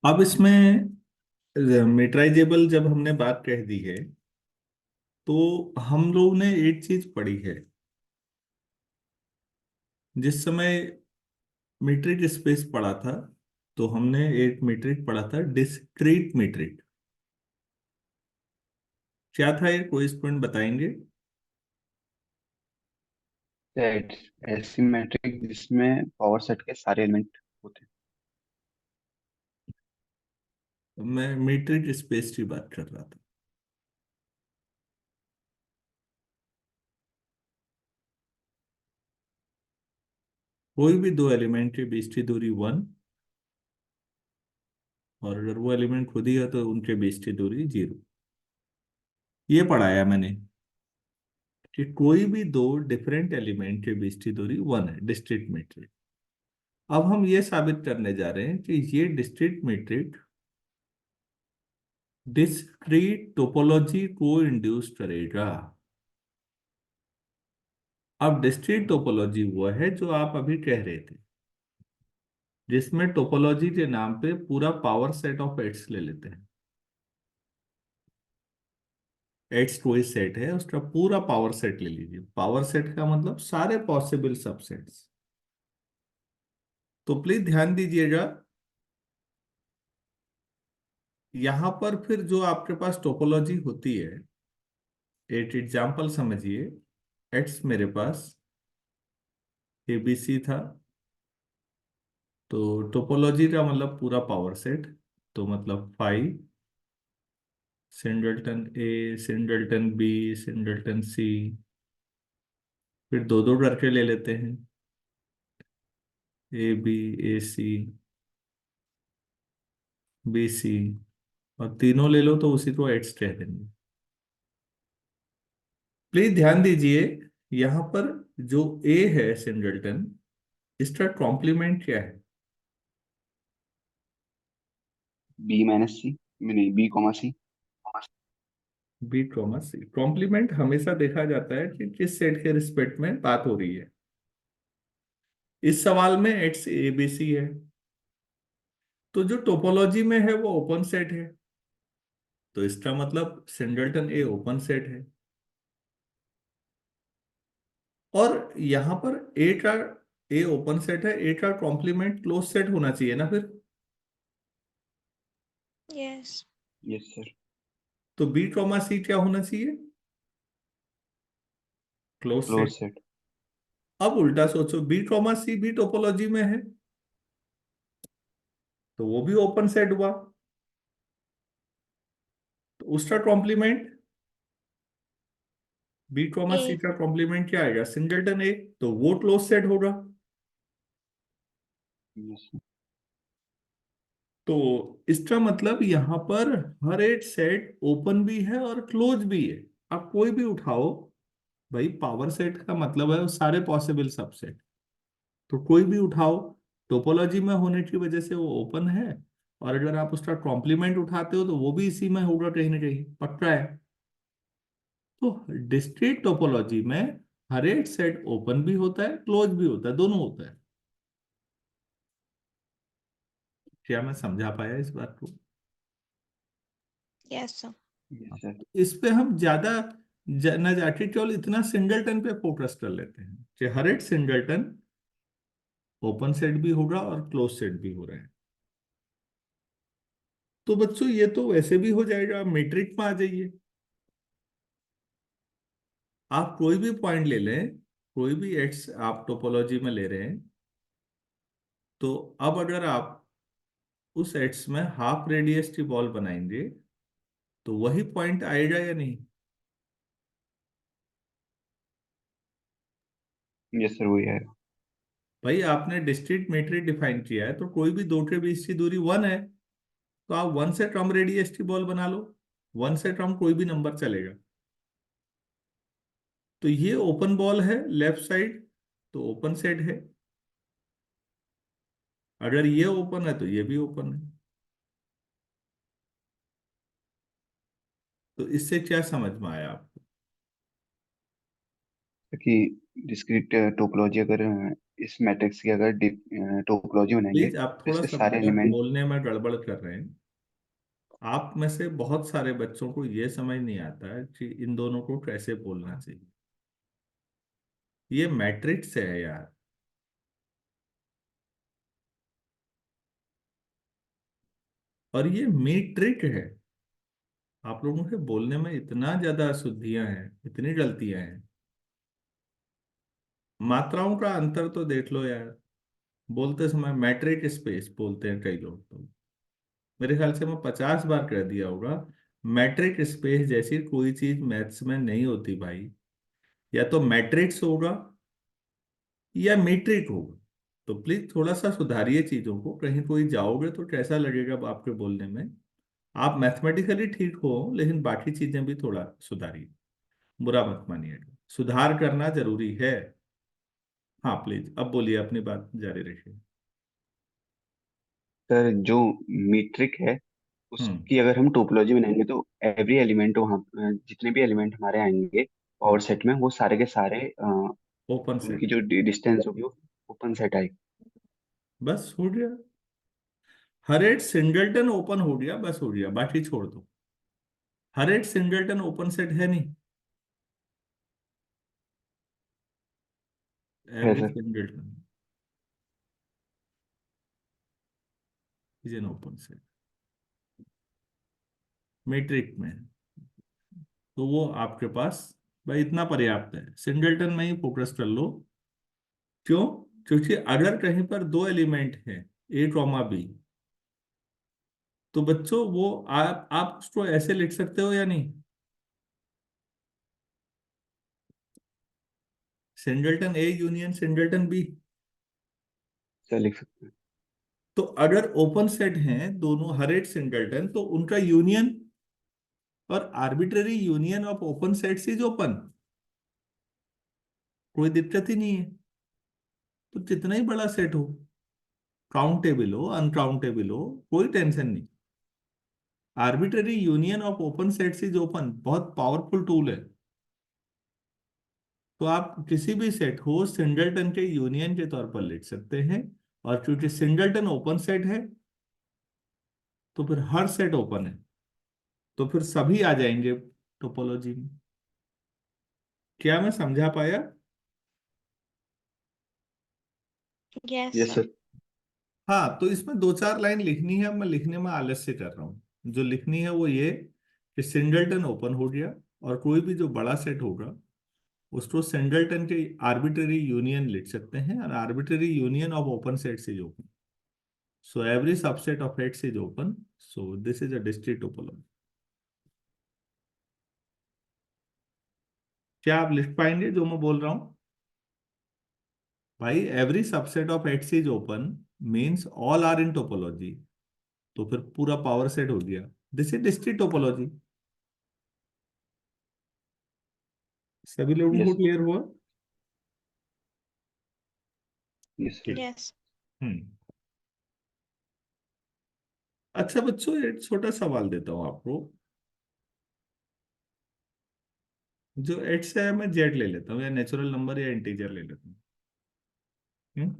अब इसमें मीटराइजेबल जब हमने बात कह दी है तो हम लोग ने एक चीज पढ़ी है। जिस समय मीट्रिक स्पेस पढ़ा था तो हमने एक मीट्रिक पढ़ा था, डिस्क्रीट मीट्रिक। क्या था ये, कोई स्टूडेंट बताएंगे? सेट ऐसी मैट्रिक जिसमें पावर सेट के सारे एलिमेंट होते मैं मीट्रिक स्पेस की बात कर रहा था। कोई भी दो एलिमेंट के बीच की दूरी 1, और अगर वो एलिमेंट खुद ही है तो उनके बीच की दूरी 0। ये पढ़ाया मैंने कि कोई भी दो डिफरेंट एलिमेंट के बीच की दूरी 1 है, डिस्क्रीट मीट्रिक। अब हम ये साबित करने जा रहे हैं कि ये डिस्क्रीट मीट्रिक डिस्क्रीट टोपोलॉजी को इंड्यूस करेगा। अब डिस्क्रीट टोपोलॉजी वो है जो आप अभी कह रहे थे, जिसमें टोपोलॉजी के नाम पे पूरा पावर सेट ऑफ एट्स ले लेते हैं। एट्स कोई सेट है, उसका पूरा पावर सेट ले लीजिए। पावर सेट का मतलब सारे पॉसिबल सबसेट्स। तो प्लीज ध्यान दीजिएगा, यहां पर फिर जो आपके पास टोपोलॉजी होती है, एक एग्जांपल समझिए। एक्स मेरे पास एबीसी था, तो टोपोलॉजी का मतलब पूरा पावर सेट। तो मतलब 5 सिंगलटन ए, सिंगलटन बी, सिंगलटन सी। फिर दो दो करके ले लेते हैं, A B, A C, B C. और तीनों ले लो तो उसी को एक्स कह देंगे। प्लीज ध्यान दीजिए, यहां पर जो ए है सिंगलटन, इसका कॉम्प्लीमेंट क्या है? बी माइनस सी, नहीं बी कॉमा सी। बी कॉमा सी। कॉम्प्लीमेंट हमेशा देखा जाता है कि किस सेट के रिस्पेक्ट में बात हो रही है। इस सवाल में एक्स ए बी सी है, तो जो टोपोलॉजी में है वो ओपन सेट है, तो इसका मतलब सिंगलटन ए ओपन सेट है। और यहां पर ए का, ए ओपन सेट है, ए का कॉम्प्लीमेंट क्लोज सेट होना चाहिए ना फिर। यस। Yes sir. तो बी कॉमा सी क्या होना चाहिए? Close close set. सेट। अब उल्टा सोचो, बी कॉमा सी भी टोपोलॉजी में है, तो वो भी ओपन सेट हुआ। तो उसका कॉम्प्लीमेंट, बी कॉमा सी ए। का कॉम्प्लीमेंट क्या आएगा? सिंगलटन ए, तो वो क्लोज सेट होगा। यस। तो इसका मतलब यहां पर हर एक सेट ओपन भी है और क्लोज भी है। आप कोई भी उठाओ, भाई पावर सेट का मतलब है वो सारे पॉसिबल सबसेट। तो कोई भी उठाओ, टोपोलॉजी में होने की वजह से वो ओपन है। और अगर आप उसका कॉम्प्लीमेंट उठाते हो तो वो भी इसी में होगा, कहीं ना कहीं पक्का है। तो डिस्क्रीट टोपोलॉजी में हर एक सेट ओपन भी होता है, क्लोज भी होता है, दोनों होता है। क्या मैं समझा पाया इस बात को? Yes sir. Yes sir. इस पे हम ज्यादा न जाके केवल इतना सिंगलटन पे फोकस कर लेते हैं कि हर एक सिंगलटन ओपन सेट भी होगा और क्लोज सेट भी हो रहा है। तो बच्चों ये तो वैसे भी हो जाएगा, मैट्रिक्स में आ जाइए। आप कोई भी पॉइंट ले लें, कोई भी एक्स आप टोपोलॉजी में ले रहे हैं, तो अब अगर आप उस एक्स में हाफ रेडियस की बॉल बनाएंगे तो वही पॉइंट आएगा या नहीं? यस सर वही है। भाई आपने डिस्क्रीट मैट्रिक्स डिफाइन किया है, तो कोई भी दो के बीच की दूरी 1 है, तो आप 1 से कम रेडियस की बॉल बना लो। 1 से कम कोई भी नंबर चलेगा। तो ये ओपन बॉल है लेफ्ट साइड, तो ओपन सेट है। अगर ये ओपन है तो ये भी ओपन है। तो इससे क्या समझ में आया आपको? कि डिस्क्रीट टोपोलॉजी अगर इस मैट्रिक्स की अगर टोपोलॉजी बनाएंगे प्लीज आप तो थोड़ा इसके सा सारे बात एलिमेंट। बोलने में गड़बड़ कर रहे हैं। आप में से बहुत सारे बच्चों को यह समझ नहीं आता है कि इन दोनों को कैसे बोलना चाहिए। ये मैट्रिक्स है यार, और ये मीट्रिक है। आप लोगों के बोलने में इतना ज्यादा अशुद्धियां हैं, इतनी गलतियां हैं। मात्राओं का अंतर तो देख लो यार। बोलते समय मैट्रिक स्पेस बोलते हैं कई लोग तो। मेरे ख्याल से मैं 50 बार कह दिया होगा। मैट्रिक स्पेस जैसी कोई चीज मैथ्स में नहीं होती भाई। या तो मैट्रिक्स होगा या मीट्रिक होगा। तो प्लीज थोड़ा सा सुधारिए चीजों को। कहीं कोई जाओगे तो कैसा लगेगा आपके बोलने में। आप मैथमेटिकली ठीक हो, लेकिन बाकी चीजें भी थोड़ा सुधारिए। बुरा मत मानिएगा, सुधार करना जरूरी है। हाँ प्लीज अब बोलिए, अपनी बात जारी रखिए। सर जो मीट्रिक है हम्म। उसकी अगर हम टोपोलॉजी बनाएंगे तो एवरी एलिमेंट वहाँ जितने भी एलिमेंट हमारे आएंगे पावर हम्म। सेट में वो सारे के सारे ओपन उनकी सेट। जो डिस्टेंस होगी वो ओपन सेट आएगी। बस हो गया। हर एक सिंगलटन ओपन हो गया, बस हो गया, बाकी छोड़ दो। हर एक सिंगलटन ओपन सेट है नहीं। है every sir. Singleton is an open set metric में। तो वो आपके पास भाई इतना पर्याप्त है, सिंगलटन में ही फोकस कर लो। क्यों? क्योंकि अगर कहीं पर दो एलिमेंट हैं, ए कॉमा बी, तो बच्चों वो आप उसको ऐसे लिख सकते हो या नहीं? Singleton A union singleton B. Sir लिख सकते हैं। तो अगर ओपन सेट हैं दोनों, हर एक सिंगलटन, तो उनका यूनियन, और arbitrary union of open sets is open. कोई दिक्कत ही नहीं है। तो जितना ही बड़ा सेट हो, काउंटेबल हो अनकाउंटेबल हो, कोई टेंशन नहीं। Arbitrary union of open sets is open बहुत पावरफुल टूल है। तो आप किसी भी सेट को सिंगलटन के यूनियन के तौर पर लिख सकते हैं। और क्योंकि सिंगलटन ओपन सेट है, तो फिर हर सेट ओपन है। तो फिर सभी आ जाएंगे टोपोलॉजी में। क्या मैं समझा पाया? Yes yes sir. सर। हाँ, तो इसमें दो चार लाइन लिखनी है, मैं लिखने में आलस्य कर रहा हूँ। जो लिखनी है वो ये कि सिंगलटन ओपन हो गया, और कोई भी जो बड़ा सेट होगा उसको सिंगलटन के आर्बिट्ररी यूनियन लिख सकते हैं, और arbitrary union of open sets is open. So every subset of X is open. So this is a discrete topology. क्या आप लिख पाएंगे जो मैं बोल रहा हूँ? भाई every subset of X is open means all are in topology. तो फिर पूरा पावर सेट हो गया। This is discrete topology. सभी लोगों को यस क्लियर हुआ? Yes sir. ठीक। यस। हम्म। अच्छा बच्चों, एक छोटा सवाल देता हूं आपको। जो एक्स है मैं जेड ले लेता हूँ, या नेचुरल नंबर या इंटीजर ले लेता हूँ। हम्म?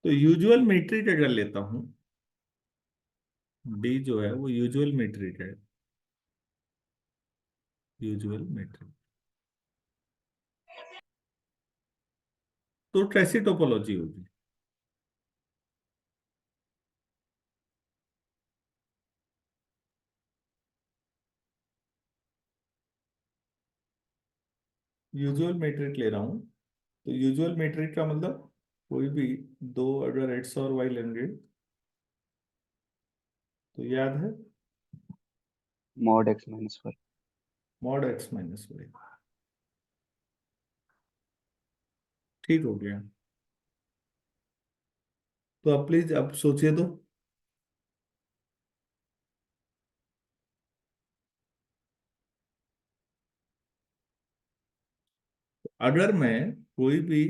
तो यूजुअल मीट्रिक अगर लेता हूँ, डी जो है वो यूजुअल मीट्रिक है। Usual metric. तो कैसी टोपोलॉजी होगी? यूजुअल मैट्रिक ले रहा हूं। तो यूजुअल मैट्रिक का मतलब कोई भी दो अगर एक्स और वाई लेंगे, तो याद है mod X minus one. Mod X minus Y. ठीक हो गया। तो अब प्लीज अब सोचिए तो। अगर मैं कोई भी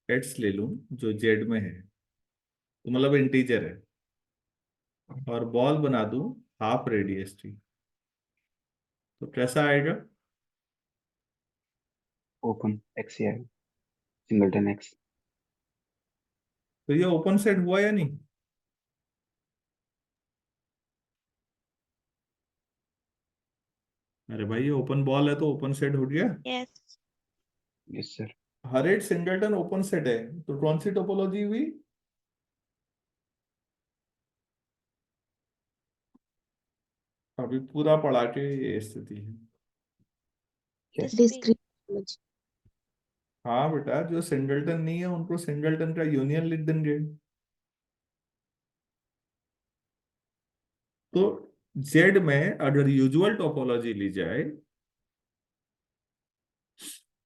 एक्स ले लूं जो जेड में है, तो मतलब इंटीजर है, और बॉल बना दूं हाफ रेडियस की, तो कैसा आएगा? ओपन एक्स ही आएगा, सिंगलटन एक्स। तो ये ओपन सेट हुआ या नहीं? अरे भाई ये ओपन बॉल है तो ओपन सेट हो गया। Yes. Yes sir. Her at singleton open set है, तो कौन सी टोपोलॉजी हुई? अभी पूरा पढ़ा के ये स्थिति है। यस। Discrete. हाँ बेटा, जो सिंगलटन नहीं है उनको सिंगलटन का यूनियन लिख देंगे। तो जेड में अगर यूजुअल टोपोलॉजी ली जाए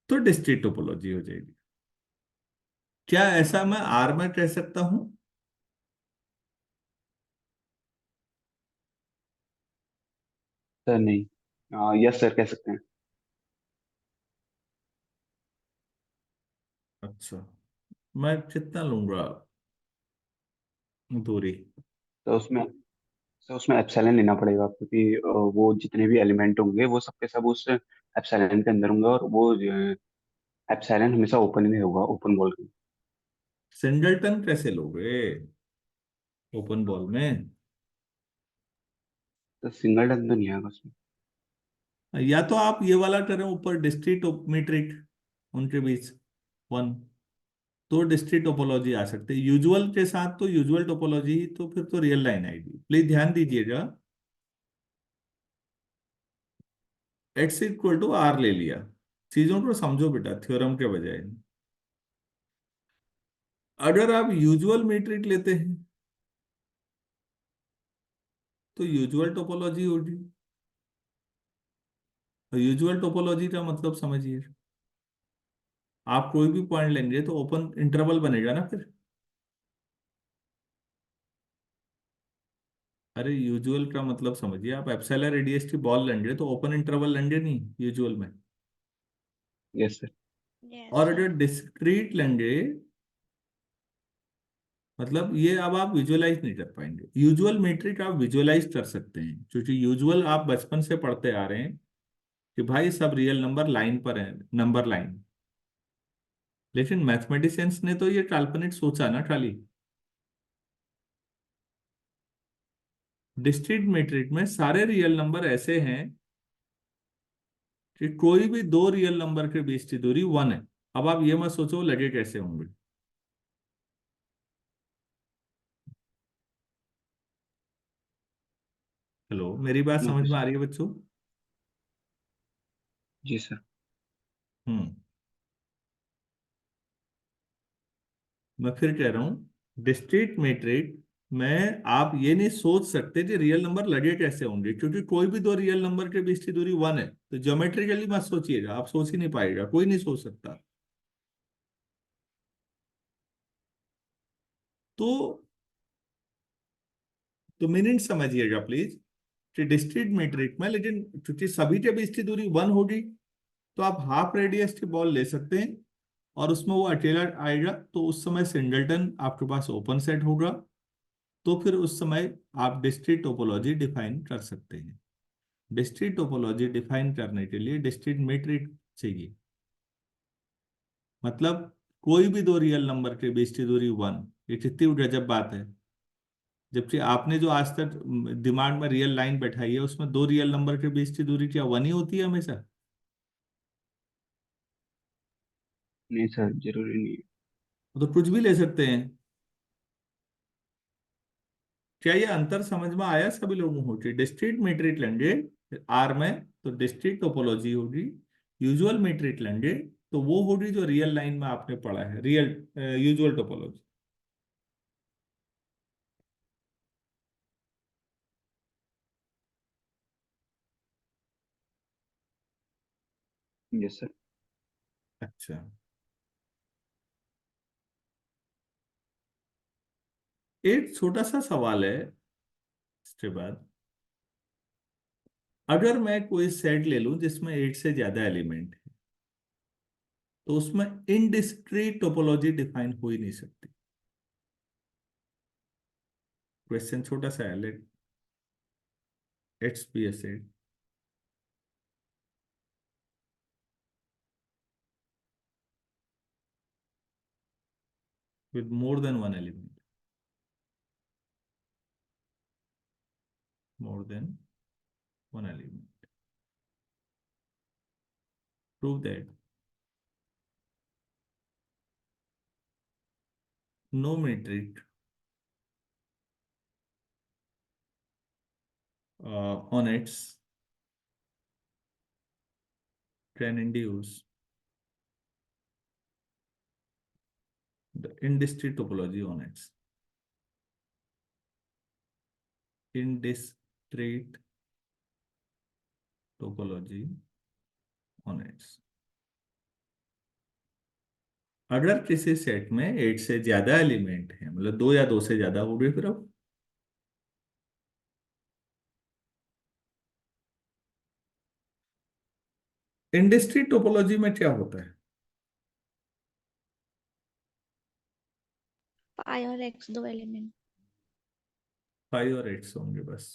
तो डिस्क्रीट टोपोलॉजी हो जाएगी। क्या ऐसा मैं आर में कह सकता हूं? सर नहीं, यस सर कह सकते हैं। अच्छा, मैं कितना लूंगा दूरी? तो उसमें सर उसमें एप्सिलॉन लेना पड़ेगा, क्योंकि वो जितने भी एलिमेंट होंगे वो सबके सब उस एप्सिलॉन के अंदर होंगे, और वो एप्सिलॉन हमेशा ओपन में होगा, ओपन बॉल के। सिंगलटन कैसे लोगे ओपन बॉल में? तो सिंगलटन तो नहीं आएगा उसमें। या तो आप ये वाला करें ऊपर डिस्क्रीट मीट्रिक, उनके बीच वन, तो डिस्क्रीट टोपोलॉजी आ सकती है। यूजुअल के साथ तो यूजुअल टोपोलॉजी, तो फिर तो रियल लाइन आएगी। प्लीज ध्यान दीजिएगा, एक्स इक्वल टू आर ले लिया। चीजों को समझो बेटा, थ्योरम के बजाय। अगर आप यूजुअल मीट्रिक लेते हैं तो यूजुअल टोपोलॉजी होगी। यूजुअल टोपोलॉजी का मतलब समझिए, आप कोई भी पॉइंट लेंगे तो ओपन इंटरवल बनेगा ना फिर। अरे यूजुअल का मतलब समझिए, आप एप्सिलॉन रेडियस की बॉल लेंगे तो ओपन इंटरवल लेंगे नहीं यूजुअल में। Yes sir. Yes, और sir. अगर डिस्क्रीट लेंगे, मतलब ये अब आप विजुअलाइज नहीं कर पाएंगे। यूजुअल मैट्रिक आप विजुअलाइज कर सकते हैं, क्योंकि यूजुअल आप बचपन से पढ़ते आ रहे हैं कि भाई सब रियल नंबर लाइन पर है, नंबर लाइन। लेकिन मैथमेटिशियंस ने तो ये काल्पनिक सोचा ना खाली। डिस्क्रीट मैट्रिक में सारे रियल नंबर ऐसे हैं कि कोई भी दो रियल नंबर के बीच की दूरी वन है। अब आप ये मत सोचो लगे कैसे होंगे। हेलो, मेरी बात समझ समझ गए में आ सर। रही है बच्चों? जी सर। हम्म। मैं फिर कह रहा हूं, डिस्क्रीट मैट्रिक में आप ये नहीं सोच सकते कि रियल नंबर लगे कैसे होंगे, क्योंकि कोई भी दो रियल नंबर के बीच की दूरी वन है। तो ज्योमेट्रिकली मत सोचिएगा, आप सोच ही नहीं पाएगा, कोई नहीं सोच सकता। तो मीनिंग समझिएगा प्लीज, कि डिस्क्रीट मैट्रिक में लेकिन क्योंकि सभी के बीच की दूरी वन होगी, तो आप हाफ रेडियस की बॉल ले सकते हैं और उसमें वो अकेला आएगा, तो उस समय सिंगलटन आपके पास ओपन सेट होगा। तो फिर उस समय आप डिस्क्रीट टोपोलॉजी डिफाइन कर सकते हैं। डिस्क्रीट टोपोलॉजी डिफाइन करने के लिए डिस्क्रीट मैट्रिक चाहिए। मतलब कोई भी दो रियल नंबर के बीच की दूरी वन, ये कितनी गजब बात है। जबकि आपने जो आज तक दिमाग में रियल लाइन बैठाई है, उसमें दो रियल नंबर के बीच की दूरी क्या वन ही होती है हमेशा? नहीं सर, जरूरी नहीं है। वो तो कुछ भी ले सकते हैं। क्या ये अंतर समझ में आया सभी लोगों को? कि डिस्क्रीट मैट्रिक लेंगे आर में तो डिस्क्रीट टोपोलॉजी होगी, यूजुअल मैट्रिक लेंगे तो वो होगी जो रियल लाइन में आपने पढ़ा है, real usual topology. Yes sir. अच्छा, एक छोटा सा सवाल है इसके बाद। अगर मैं कोई सेट ले लूं जिसमें एक से ज्यादा एलिमेंट है, तो उसमें इनडिस्क्रीट टोपोलॉजी डिफाइन हो ही नहीं सकती। क्वेश्चन छोटा सा है, let its be a set. with more than one element. More than one element. Prove that no metric on its can induce the indiscrete topology on its indiscrete topology on its। अगर किसी set में 8 से ज्यादा element है, मतलब 2 या 2 से ज्यादा हो गए, फिर अब इंडस्ट्री टोपोलॉजी में क्या होता है? पाई और एक्स दो एलिमेंट। 5 और 8 होंगे बस।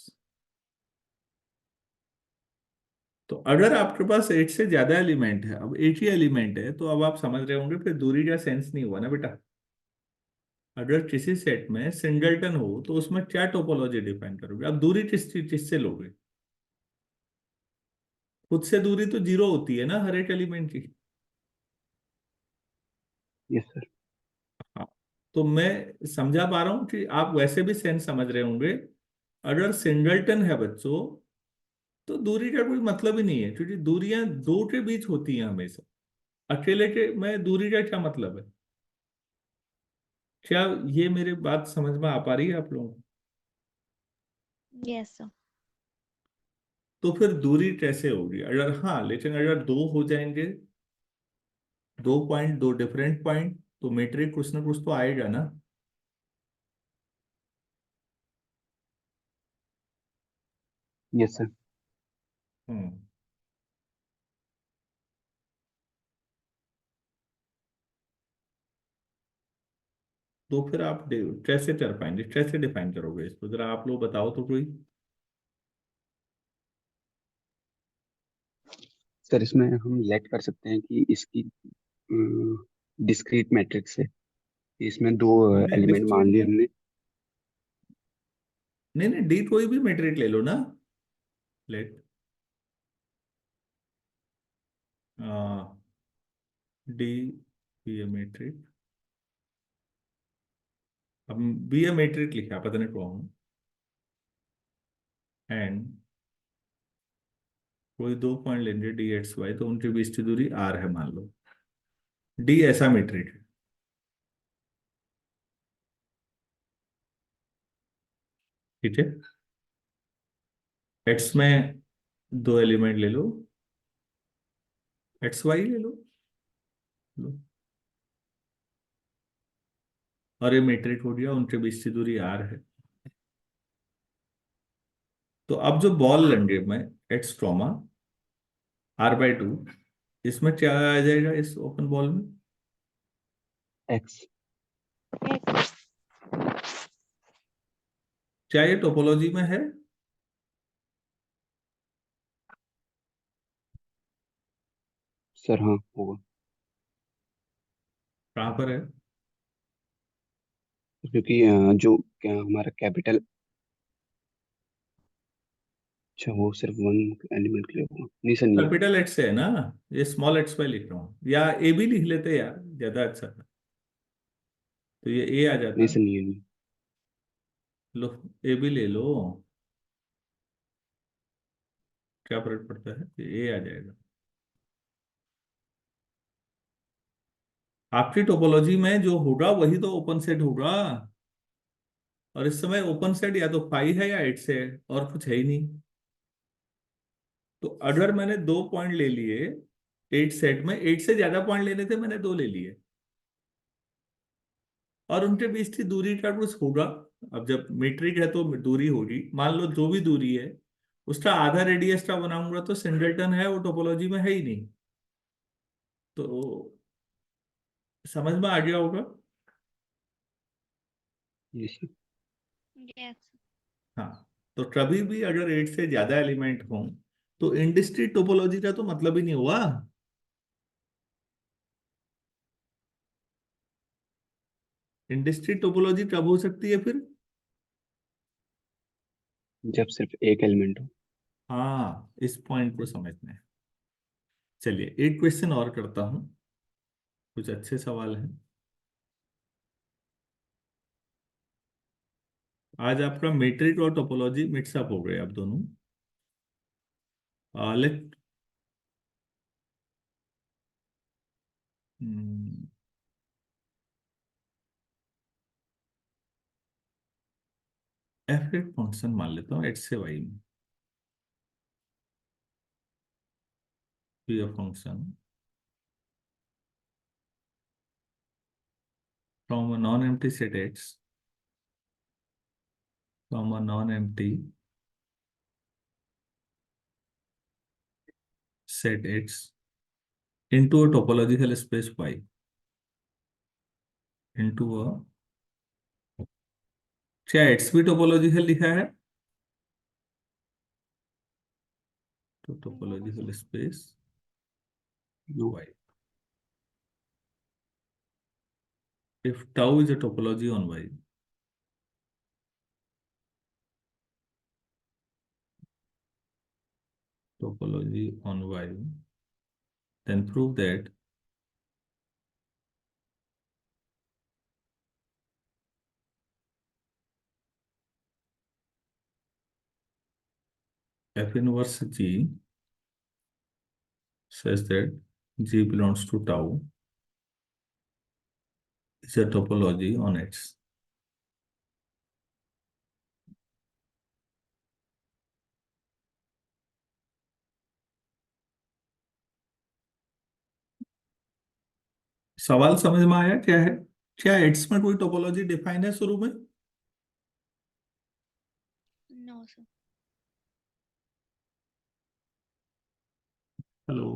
तो अगर आपके पास 8 से ज्यादा एलिमेंट है, अब 8 ही एलिमेंट है, तो अब आप समझ रहे होंगे फिर दूरी का सेंस नहीं हुआ ना बेटा। अगर किसी सेट में सिंगलटन हो तो उसमें क्या टोपोलॉजी डिफाइन करोगे? अब दूरी किससे लोगे? खुद से दूरी तो 0 होती है ना हर एक एलिमेंट की। Yes sir. हाँ, तो मैं समझा पा रहा हूं कि आप वैसे भी सेंस समझ रहे होंगे। अगर सिंगलटन है बच्चों, तो दूरी का कोई मतलब ही नहीं है, क्योंकि दूरियां दो के बीच होती हैं हमेशा। अकेले के में दूरी का क्या मतलब है? क्या ये मेरी बात समझ में आ पा रही है आप लोगों को? Yes sir. तो फिर दूरी कैसे होगी? अगर हाँ, लेकिन अगर दो हो जाएंगे, 2 पॉइंट, दो डिफरेंट पॉइंट, तो मीट्रिक कुछ ना कुछ तो आएगा ना। Yes sir. हम्म। तो फिर आप कैसे कर पाएंगे, कैसे डिफाइन करोगे इसको? जरा आप लोग बताओ तो कोई। सर इसमें हम लेट कर सकते हैं कि इसकी डिस्क्रीट मैट्रिक्स है, इसमें दो एलिमेंट मान डिस्क्रीट लिए नहीं, हमने। नहीं नहीं, डी कोई भी मीट्रिक ले लो ना। Let D be a metric. अब बी ए मीट्रिक लिखा, पता नहीं कौन। एंड कोई 2 पॉइंट लेंगे डी एक्स वाई, तो उनके बीच की दूरी आर है मान लो। डी ऐसा मीट्रिक है, ठीक है। एक्स में 2 एलिमेंट ले लो, एक्स वाई ले लो, और ये मीट्रिक हो गया, उनके बीच की दूरी आर है। तो अब जो बॉल लेंगे मैं, एक्स ट्रॉमा R/2, इसमें क्या आ जाएगा इस ओपन बॉल में? एक्स। एक्स। क्या ये टोपोलॉजी में है? सर हाँ होगा, कहाँ पर है? क्योंकि जो क्या हमारा कैपिटल, अच्छा वो सिर्फ वन एलिमेंट के लिए होगा, नहीं सर नहीं है। कैपिटल एक्स है ना, ये स्मॉल एक्स वाई लिख रहा हूँ, या ए भी लिख लेते यार, ज्यादा अच्छा था। तो ये ए आ नहीं जाता। सर नहीं है, नहीं। लो, ए भी ले लो, क्या फर्क पड़ता है, ये ए आ जाएगा। आपकी टोपोलॉजी में जो होगा वही तो ओपन सेट होगा। और इस समय ओपन सेट या तो 5 है या 8 से है, और कुछ है ही नहीं। तो अगर मैंने 2 पॉइंट ले लिए 8 सेट में, 8 से ज्यादा पॉइंट लेने थे, मैंने 2 ले लिए, और उनके बीच की दूरी का कुछ होगा। अब जब मीट्रिक है तो दूरी होगी, मान लो जो भी दूरी है उसका आधा रेडियस का बनाऊंगा, तो सिंगलटन है, वो टोपोलॉजी में है ही नहीं। तो समझ में आ गया होगा। Yes sir. यस। हाँ, तो कभी भी अगर 8 से ज्यादा एलिमेंट हों, तो इंडिस्क्रीट टोपोलॉजी का तो मतलब ही नहीं हुआ। इंडस्ट्री टोपोलॉजी कब हो सकती है फिर? जब सिर्फ एक एलिमेंट हो। हाँ, इस पॉइंट को समझना है। चलिए एक क्वेश्चन और करता हूं, कुछ अच्छे सवाल हैं। आज आपका मैट्रिक और टोपोलॉजी मिक्सअप हो गए आप दोनों। लेट एफ एक फंक्शन मान लेता हूँ एक्स से वाई में, function from a non-empty set X, from a non-empty set X into a topological space Y, into a, क्या X भी टोपोलॉजिकल लिखा है? तो topological space no. Y. If tau is a topology on Y, topology on Y, then prove that F inverse G such that G belongs to tau is a topology on X. सवाल समझ में आया क्या है? क्या x में कोई topology define है शुरू में? No, sir. हेलो।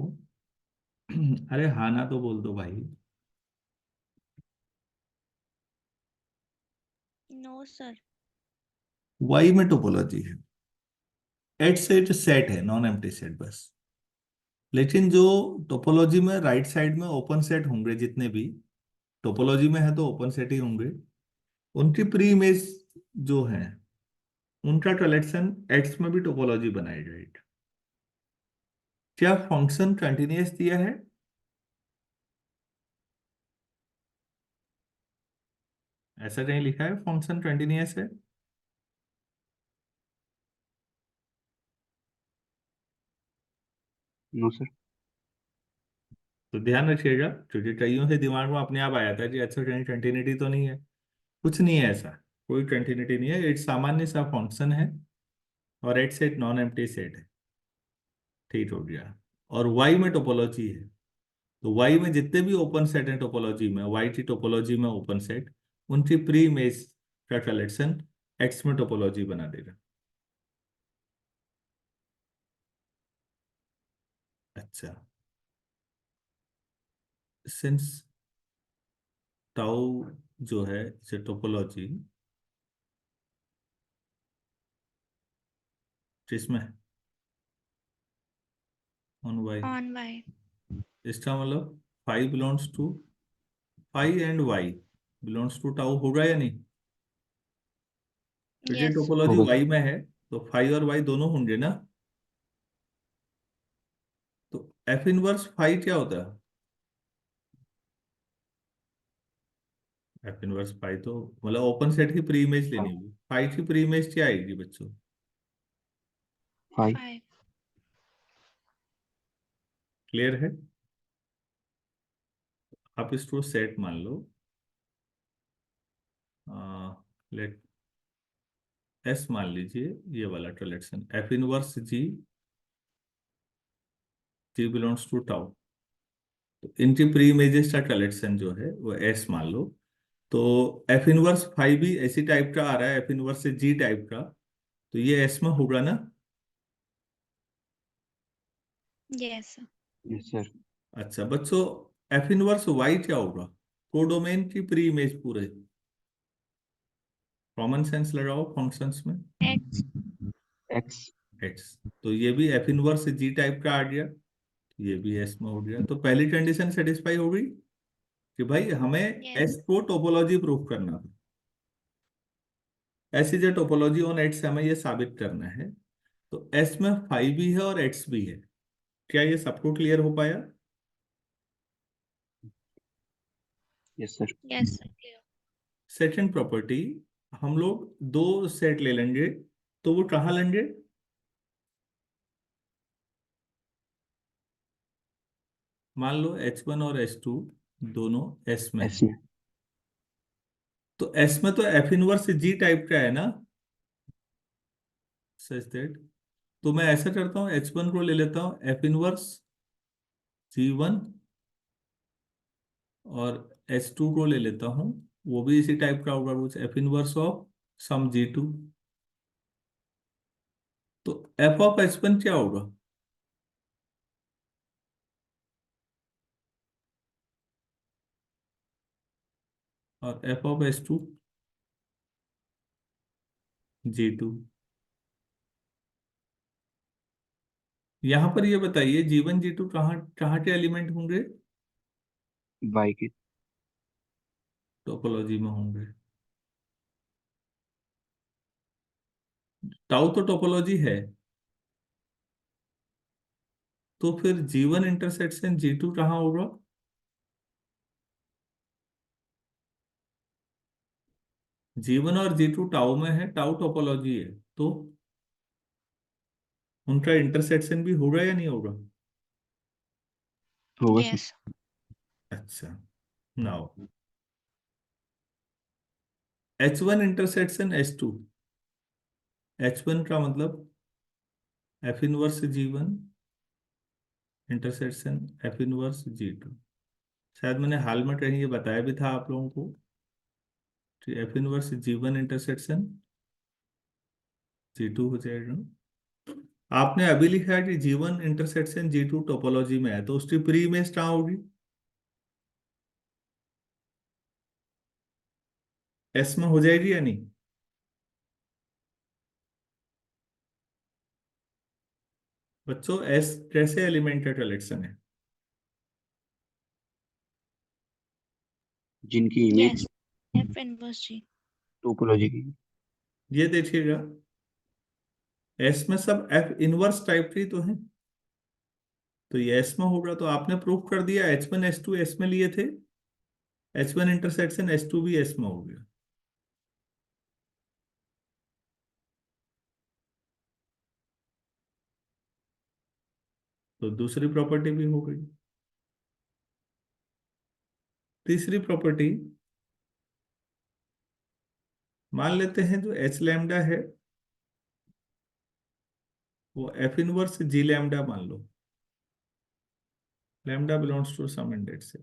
अरे हाँ ना तो बोल दो भाई। No, sir. वाई में टोपोलॉजी है, एट सेट सेट है, नॉन एम्प्टी सेट बस। लेकिन जो टोपोलॉजी में राइट साइड में ओपन सेट होंगे, जितने भी टोपोलॉजी में है तो ओपन सेट ही होंगे, उनकी प्री इमेज जो है उनका कलेक्शन एक्स में भी टोपोलॉजी बनाई जाएगी। क्या फंक्शन कंटिन्यूअस दिया है? ऐसा कहीं लिखा है फंक्शन कंटिन्यूअस है? No sir. तो ध्यान रखिएगा, क्योंकि कईयों से दिमाग में अपने आप आया था कि अच्छा कहीं कंटिन्यूटी तो नहीं है। कुछ नहीं है ऐसा, कोई कंटिन्यूटी नहीं है, एक सामान्य सा फंक्शन है और एट सेट नॉन एम्प्टी सेट है। ठीक हो गया। और वाई में टोपोलॉजी है, तो वाई में जितने भी ओपन सेट हैं टोपोलॉजी में, वाई की टोपोलॉजी में ओपन सेट, उनकी प्री इमेज का कलेक्शन एक्स में टोपोलॉजी बना देगा। अच्छा, सिंस टाउ जो है इसे टोपोलॉजी किसमें ऑन वाई, On Y. इसका मतलब five belongs to, five and Y belongs to tau होगा या नहीं? क्योंकि Yes. टोपोलॉजी होगा वाई सर। में है तो फाइव और वाई दोनों होंगे ना। तो एफ इनवर्स फाइव क्या होता है? एफ इनवर्स फाइव तो मतलब ओपन सेट की प्री इमेज लेनी होगी, फाइव की प्री इमेज क्या आएगी बच्चों? 5। 5. क्लियर है? आप इसको सेट मान लो, लेट एस मान लीजिए, ये वाला collection F inverse G, G belongs to tau, तो इनकी प्री इमेजेस का कलेक्शन जो है वो एस मान लो। तो एफ इनवर्स फाइव भी ऐसी टाइप का आ रहा है, एफ इनवर्स से जी टाइप का, तो ये एस में होगा ना। Yes, sir. Yes sir. अच्छा बच्चों, एफ इनवर्स वाई क्या होगा? कोडोमेन की प्री इमेज पूरे, कॉमन सेंस लगाओ फंक्शंस में। X. एक्स। एक्स, तो ये भी एफ इनवर्स जी टाइप का आ गया, ये भी एस में हो गया, तो पहली कंडीशन सेटिस्फाई हो गई। कि भाई हमें Yes. एस को टोपोलॉजी प्रूफ करना था, S is a topology on एट्स, हमें ये साबित करना है। तो एस में फाइव भी है और एट्स भी है। क्या ये सबको क्लियर हो पाया? Yes sir. Yes, sir. Clear. Second property, हम लोग दो सेट ले लेंगे, तो वो कहाँ लेंगे? मान लो H1 और H2 दोनों S में एस है, में। तो S में तो F इनवर्स G टाइप का है ना, सच दैट, तो मैं ऐसा करता हूँ H1 को ले लेता हूँ F इनवर्स G1, और H2 को ले लेता हूँ, वो भी इसी टाइप का होगा कुछ, F inverse of some G2। तो F ऑफ H1 क्या होगा? और F ऑफ H2 G2। यहाँ पर ये बताइए G1 G2 कहाँ कहाँ के एलिमेंट होंगे? वाई के। टोपोलॉजी में होंगे। टाउ तो टोपोलॉजी है, तो फिर G1 इंटरसेक्शन G2 कहाँ होगा? G1 और G2 टाउ में है, टाउ टोपोलॉजी है, तो उनका इंटरसेक्शन भी होगा या नहीं होगा? होगा सर। Yes. अच्छा, now H1 intersection H2, H1 का मतलब F inverse G1 intersection F inverse G2। शायद मैंने हाल में कहीं ये बताया भी था आप लोगों को कि F inverse G1 intersection G2 हो जाएगा। आपने अभी लिखा है कि G1 इंटरसेक्शन G2 टोपोलॉजी में है, तो उसकी प्री इमेज कहाँ होगी? एस में हो जाएगी या नहीं? बच्चों एस कैसे एलिमेंट का कलेक्शन है? जिनकी Yes. Image F inverse G. Topology की। ये देखिएगा, एस में सब एफ इनवर्स टाइप की तो है, तो ये एस में होगा, तो आपने प्रूफ कर दिया H1 H2 एस में लिए थे, H1 इंटरसेक्शन H2 भी एस में हो गया। तो दूसरी प्रॉपर्टी भी हो गई। तीसरी प्रॉपर्टी, मान लेते हैं जो एच लैम्डा है वो एफ इनवर्स जी लैम्डा मान लो, lambda belongs to some index से।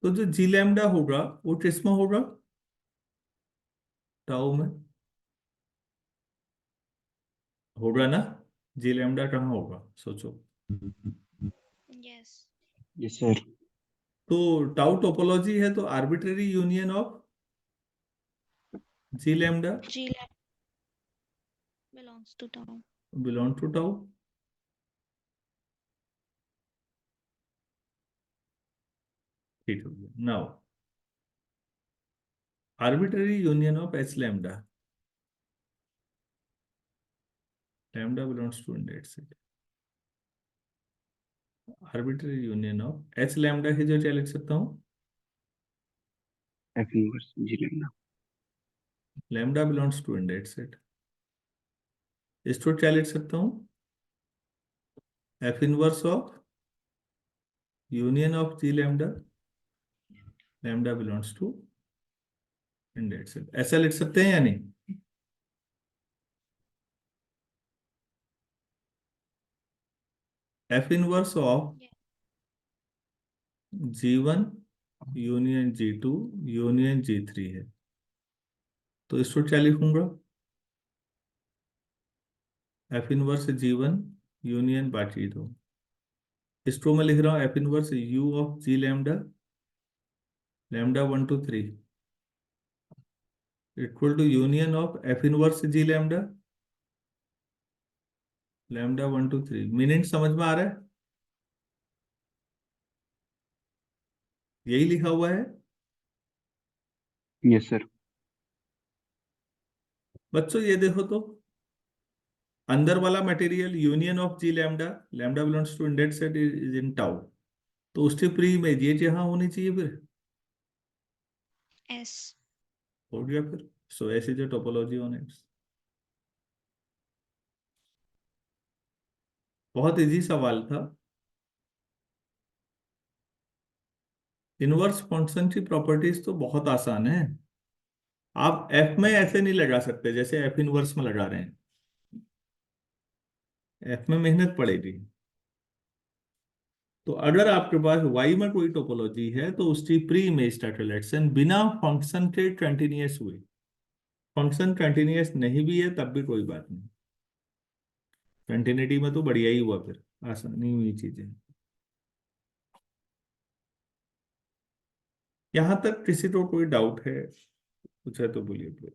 तो जो जी लैम्डा होगा वो किस में होगा? टाउ में होगा ना? जी लैम्डा कहाँ होगा सोचो। Yes. Yes sir. तो टाउ टोपोलॉजी है, तो arbitrary union of G lambda G lab belongs to tau. Belong to tau. ठीक हो गया। Now arbitrary union of H lambda, lambda belongs to index से, arbitrary union of H lambda की जो क्या लिख सकता हूँ? एफ इनवर्स जी लेना। Lambda belongs to index set. इसको क्या लिख सकता हूँ? F inverse of union of G lambda, lambda belongs to index set. ऐसा लिख सकते हैं या नहीं? F inverse of Yeah. G1 union G2 union G3 है, तो इसको क्या लिखूंगा? एफ इनवर्स G1 यूनियन बाकी दो, इसको मैं लिख रहा हूँ F inverse U of G lambda, lambda 1 to 3 equal to union of F inverse G lambda, lambda 1 2 3 minute समझ में आ रहा है? यही लिखा हुआ है यस सर। बच्चों, ये देखो तो अंदर वाला material union of G lambda, lambda belongs to इंडेड सेट इज इन टाउ, तो उसकी प्री इमेज ये जहां होनी चाहिए फिर, एस। हो गया फिर। सो ऐसी जो टोपोलॉजी ऑन इट्स, बहुत इजी सवाल था। इनवर्स फंक्शन की प्रॉपर्टीज तो बहुत आसान है। आप एफ में ऐसे नहीं लगा सकते जैसे एफ इनवर्स में लगा रहे हैं, एफ में मेहनत पड़ेगी। तो अगर आपके पास वाई में कोई टोपोलॉजी है तो उसकी प्री इमेज का कलेक्शन बिना फंक्शन के कंटिन्यूअस हुए, फंक्शन कंटिन्यूअस नहीं भी है तब भी कोई बात नहीं, कंटिन्यूटी में तो बढ़िया ही हुआ, फिर आसानी हुई चीजें। यहां तक किसी को कोई डाउट है, पूछा तो बोलिए प्लीज।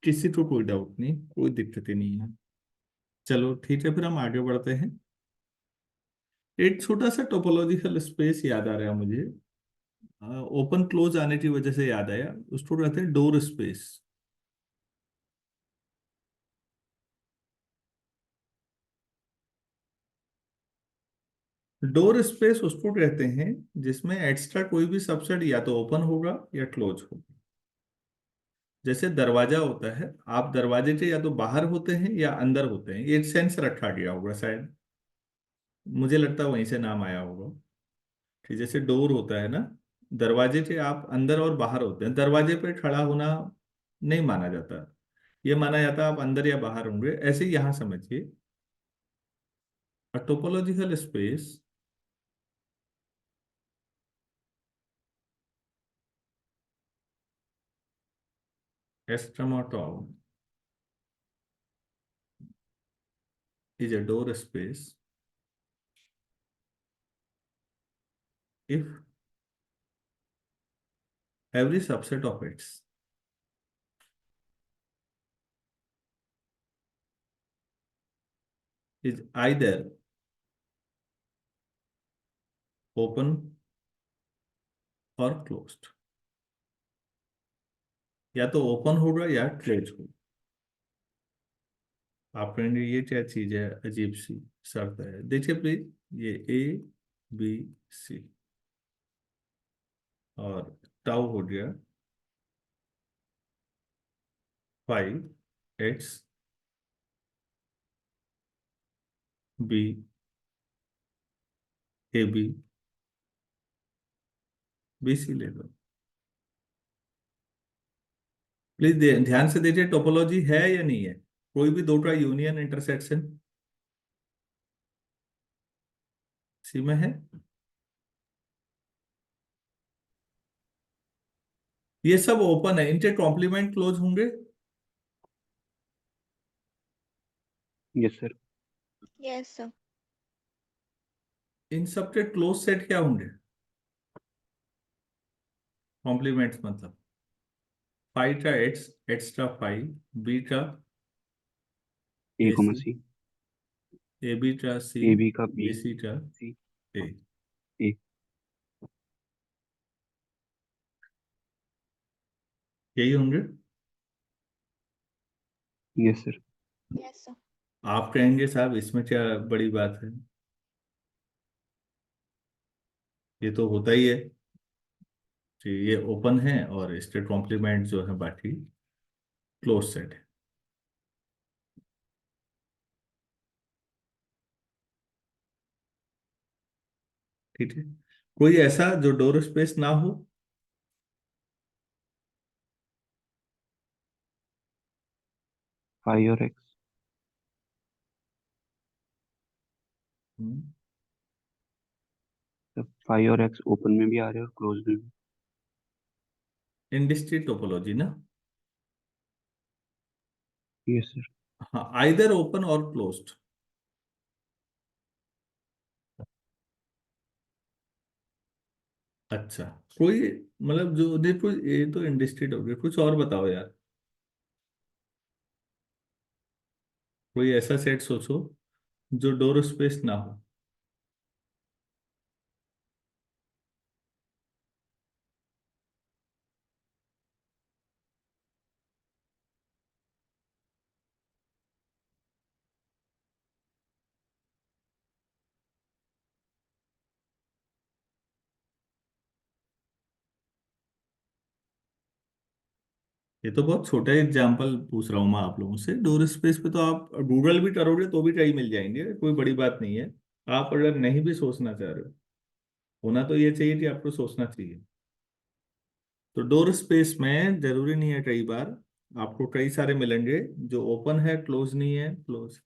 किसी को कोई डाउट नहीं, कोई दिक्कत ही नहीं है। चलो ठीक है, फिर हम आगे बढ़ते हैं। एक छोटा सा टोपोलॉजिकल स्पेस याद आ रहा है मुझे, ओपन क्लोज आने की वजह से याद आया, उसको कहते हैं डोर स्पेस। डोर स्पेस उसको कहते हैं जिसमें एक्स्ट्रा कोई भी सबसेट या तो ओपन होगा या क्लोज होगा। जैसे दरवाजा होता है, आप दरवाजे के या तो बाहर होते हैं या अंदर होते हैं, ये सेंस रखा गया होगा शायद, मुझे लगता है वहीं से नाम आया होगा कि जैसे डोर होता है ना, दरवाजे के आप अंदर और बाहर होते हैं, दरवाजे पे खड़ा होना नहीं माना जाता, ये माना जाता है आप अंदर या बाहर होंगे, ऐसे ही यहां समझिए। अ टोपोलॉजिकल स्पेस एस्ट्रोमोटॉल is a door space if every subset of its is either open और closed, या तो ओपन होगा या क्लोज होगा। आप कहेंगे ये क्या चीज है, अजीब सी शर्त है, देखिए प्लीज, ये ए बी सी और टाउ हो गया 5 X be a b b c ले लो। प्लीज ध्यान से देखिए, टोपोलॉजी है या नहीं है, कोई भी दो का यूनियन इंटरसेक्शन सी में है। ये सब ओपन है, इनके कॉम्प्लीमेंट क्लोज होंगे। Yes sir. Yes sir. इन सब के क्लोज सेट क्या होंगे, कॉम्प्लीमेंट्स मतलब फाइव का एक्स, एक्स का फाइव, बी का ए ए को सी, सी, ए बी का सी, ए बी का बी, बी सी का सी, ए, ए। यही होंगे। Yes sir. Yes sir. आप कहेंगे साहब इसमें क्या बड़ी बात है, ये तो होता ही है कि ये ओपन है और इसके कॉम्प्लीमेंट जो है बाकी क्लोज सेट है। ठीक है, कोई ऐसा जो डोर स्पेस ना हो। 5 और एक्स। तो 5 और एक्स ओपन में भी आ रहे हैं और क्लोज में भी। इंडस्ट्री टोपोलॉजी ना, यस सर। हाँ, आइदर ओपन और क्लोज्ड। अच्छा, कोई मतलब जो देखो ये तो इंडस्ट्री हो गई, कुछ और बताओ यार। कोई ऐसा सेट सोचो जो डोर स्पेस ना हो। ये तो बहुत छोटा एग्जाम्पल पूछ रहा हूँ मैं आप लोगों से। डोर स्पेस पे तो आप गूगल भी करोगे तो भी ट्राई मिल जाएंगे, कोई बड़ी बात नहीं है। आप अगर नहीं भी सोचना चाह रहे हो, होना तो ये चाहिए कि आपको सोचना चाहिए। तो डोर स्पेस में जरूरी नहीं है कई बार, आपको कई सारे मिलेंगे जो ओपन है, क्लोज नहीं है, क्लोज।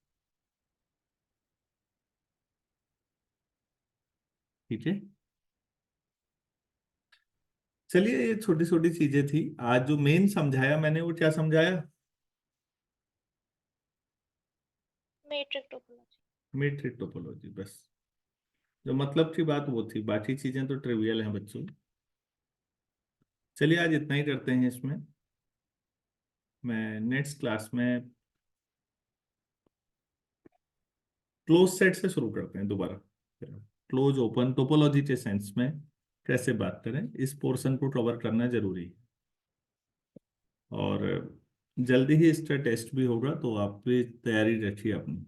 ठीक है। चलिए, ये छोटी छोटी चीजें थी। आज जो मेन समझाया मैंने वो क्या समझाया? Matric topology. मीट्रिक टोपोलॉजी, बस। जो मतलब की बात वो थी, बाकी चीजें तो ट्रिवियल हैं बच्चों। चलिए, आज इतना ही करते हैं इसमें। मैं नेक्स्ट क्लास में क्लोज सेट से शुरू करते हैं दोबारा। क्लोज ओपन टोपोलॉजी के सेंस में कैसे बात करें, इस पोर्शन को कवर करना जरूरी है। और जल्दी ही इसका टेस्ट भी होगा, तो आप भी तैयारी रखिए अपनी।